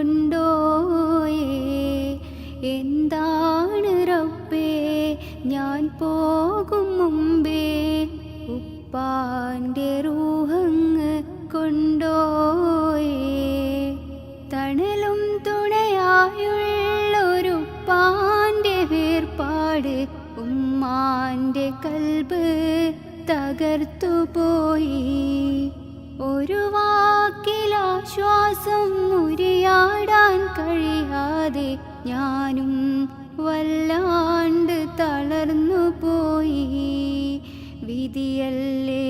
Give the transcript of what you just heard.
കൊണ്ടോയേ. എന്താണ് റബ്ബേ ഞാൻ പോകും മുമ്പേ ഉപ്പാൻ്റെ റൂഹങ്ങ് കൊണ്ടോയേ. തണലും തുണയായുള്ളൊരുപ്പാൻ്റെ വേർപാട് ഉമ്മാൻ്റെ കൽബ് തകർത്തുപോയി. ഒരു വാക്കിലാശ്വാസം ഉരിയാടാൻ കഴിയാതെ ഞാനും വല്ലാണ്ട് തളർന്നു പോയി. വിധിയല്ലേ